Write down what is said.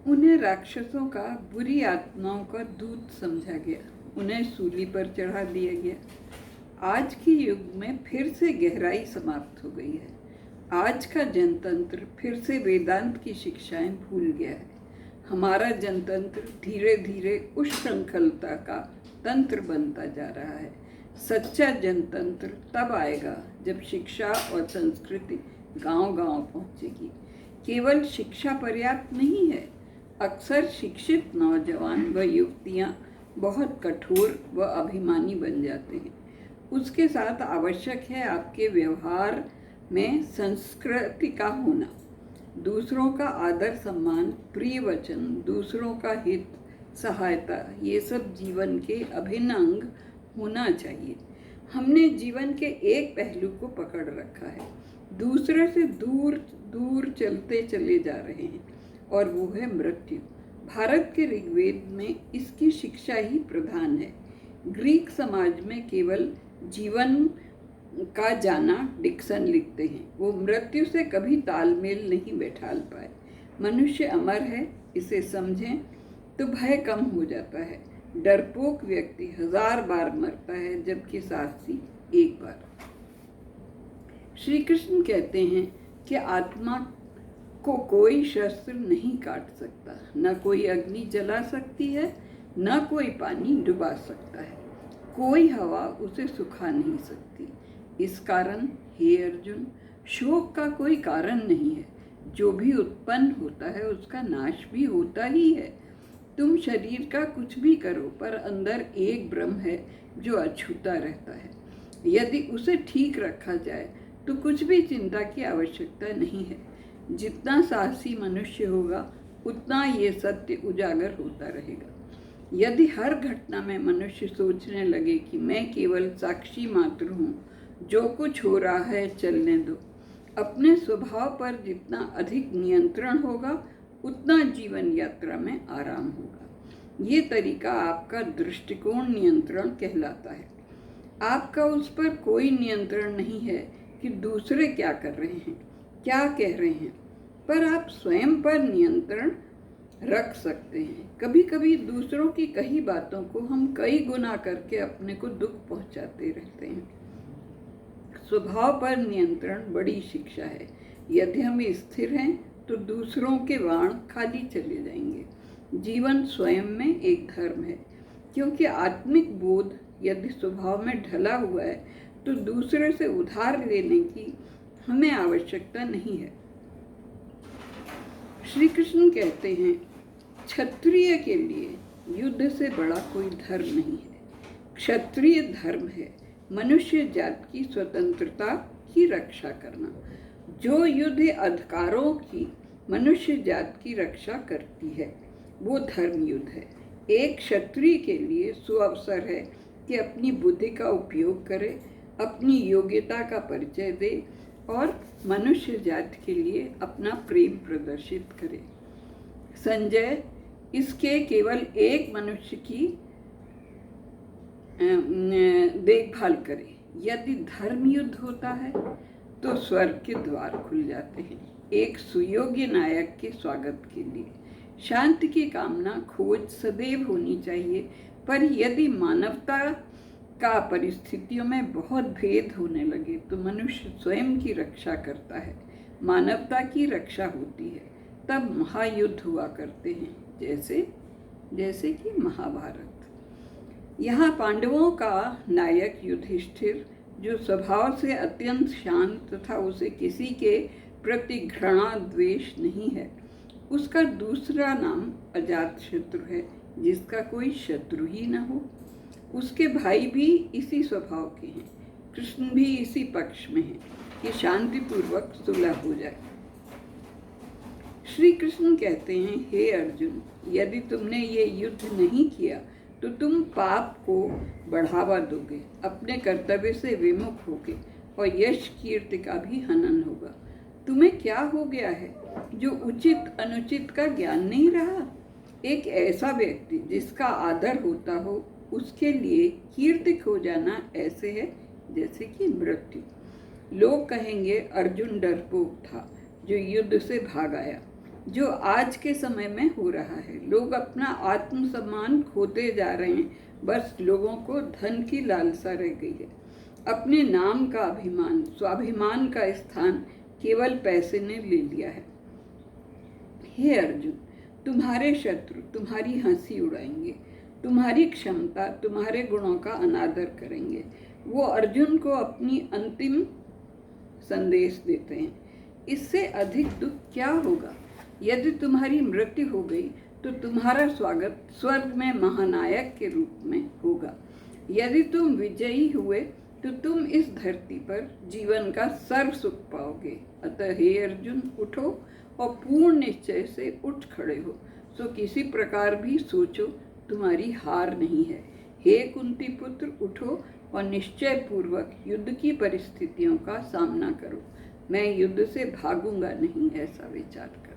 उन्हें राक्षसों का, बुरी आत्माओं का दूत समझा गया, उन्हें सूली पर चढ़ा दिया गया। आज के युग में फिर से गहराई समाप्त हो गई है। आज का जनतंत्र फिर से वेदांत की शिक्षाएं भूल गया है। हमारा जनतंत्र धीरे धीरे उस श्रृंखलता का तंत्र बनता जा रहा है। सच्चा जनतंत्र तब आएगा जब शिक्षा और संस्कृति गांव-गांव पहुंचेगी। केवल शिक्षा पर्याप्त नहीं है। अक्सर शिक्षित नौजवान व युवतियां बहुत कठोर व अभिमानी बन जाते हैं। उसके साथ आवश्यक है आपके व्यवहार में संस्कृति का होना, दूसरों का आदर सम्मान, प्रिय वचन, दूसरों का हित, सहायता, ये सब जीवन के अभिन्न अंग होना चाहिए। हमने जीवन के एक पहलू को पकड़ रखा है, दूसरे से दूर दूर चलते चले जा रहे हैं, और वो है मृत्यु। भारत के ऋग्वेद में इसकी शिक्षा ही प्रधान है। ग्रीक समाज में केवल जीवन का जाना डिक्सन लिखते हैं, वो मृत्यु से कभी तालमेल नहीं बैठा पाए। मनुष्य अमर है, इसे समझें तो भय कम हो जाता है। डरपोक व्यक्ति 1000 बार मरता है, जबकि साहसी एक बार। श्री कृष्ण कहते हैं कि आत्मा को कोई शस्त्र नहीं काट सकता, न कोई अग्नि जला सकती है, न कोई पानी डुबा सकता है, कोई हवा उसे सुखा नहीं सकती। इस कारण हे अर्जुन, शोक का कोई कारण नहीं है। जो भी उत्पन्न होता है उसका नाश भी होता ही है। तुम शरीर का कुछ भी करो, पर अंदर एक ब्रह्म है जो अछूता रहता है। यदि उसे ठीक रखा जाए तो कुछ भी चिंता की आवश्यकता नहीं है। जितना साहसी मनुष्य होगा उतना ये सत्य उजागर होता रहेगा। यदि हर घटना में मनुष्य सोचने लगे कि मैं केवल साक्षी मात्र हूँ, जो कुछ हो रहा है चलने दो, अपने स्वभाव पर जितना अधिक नियंत्रण होगा उतना जीवन यात्रा में आराम होगा। ये तरीका आपका दृष्टिकोण नियंत्रण कहलाता है। आपका उस पर कोई नियंत्रण नहीं है कि दूसरे क्या कर रहे हैं, क्या कह रहे हैं, पर आप स्वयं पर नियंत्रण रख सकते हैं। कभी कभी दूसरों की कही बातों को हम कई गुना करके अपने को दुख पहुंचाते रहते हैं। स्वभाव पर नियंत्रण बड़ी शिक्षा है। यदि हम स्थिर हैं तो दूसरों के वाण खाली चले जाएंगे। जीवन स्वयं में एक धर्म है, क्योंकि आत्मिक बोध यदि स्वभाव में ढला हुआ है तो दूसरे से उधार लेने की हमें आवश्यकता नहीं है। श्री कृष्ण कहते हैं, क्षत्रिय के लिए युद्ध से बड़ा कोई धर्म नहीं है। क्षत्रिय धर्म है मनुष्य जाति की स्वतंत्रता की रक्षा करना। जो युद्ध अधिकारों की मनुष्य जाति की रक्षा करती है वो धर्म युद्ध है। एक क्षत्रिय के लिए सुअवसर है कि अपनी बुद्धि का उपयोग करे, अपनी योग्यता का परिचय दे और मनुष्य जाति के लिए अपना प्रेम प्रदर्शित करे। संजय इसके केवल एक मनुष्य की देखभाल करे। यदि धर्म युद्ध होता है तो स्वर्ग के द्वार खुल जाते हैं एक सुयोग्य नायक के स्वागत के लिए। शांति की कामना खोज सदैव होनी चाहिए, पर यदि मानवता का परिस्थितियों में बहुत भेद होने लगे तो मनुष्य स्वयं की रक्षा करता है, मानवता की रक्षा होती है। तब महायुद्ध हुआ करते हैं, जैसे कि महाभारत। यहाँ पांडवों का नायक युधिष्ठिर, जो स्वभाव से अत्यंत शांत तथा उसे किसी के प्रति घृणा द्वेष नहीं है, उसका दूसरा नाम अजातशत्रु है, जिसका कोई शत्रु ही न हो। उसके भाई भी इसी स्वभाव के हैं। कृष्ण भी इसी पक्ष में है कि शांतिपूर्वक सुलह हो जाए। श्री कृष्ण कहते हैं, हे अर्जुन, यदि तुमने ये युद्ध नहीं किया तो तुम पाप को बढ़ावा दोगे, अपने कर्तव्य से विमुख होगे और यश कीर्ति का भी हनन होगा। तुम्हें क्या हो गया है जो उचित अनुचित का ज्ञान नहीं रहा? एक ऐसा व्यक्ति जिसका आदर होता हो, उसके लिए कीर्ति खो जाना ऐसे है जैसे कि मृत्यु। लोग कहेंगे अर्जुन डरपोक था जो युद्ध से भाग आया। जो आज के समय में हो रहा है। लोग अपना आत्मसम्मान खोते जा रहे हैं, बस लोगों को धन की लालसा रह गई है। अपने नाम का अभिमान, स्वाभिमान का स्थान केवल पैसे ने ले लिया है। हे अर्जुन, तुम्हारे शत्रु तुम्हारी हंसी उड़ाएंगे, तुम्हारी क्षमता, तुम्हारे गुणों का अनादर करेंगे। वो अर्जुन को अपनी अंतिम संदेश देते हैं, इससे अधिक दुख क्या होगा? यदि तुम्हारी मृत्यु हो गई तो तुम्हारा स्वागत स्वर्ग में महानायक के रूप में होगा। यदि तुम विजयी हुए तो तुम इस धरती पर जीवन का सर्व सुख पाओगे। अतः हे अर्जुन, उठो और पूर्ण निश्चय से उठ खड़े हो। सो किसी प्रकार भी सोचो, तुम्हारी हार नहीं है। हे कुंती पुत्र, उठो और निश्चय पूर्वक युद्ध की परिस्थितियों का सामना करो। मैं युद्ध से भागूंगा नहीं, ऐसा विचार करो।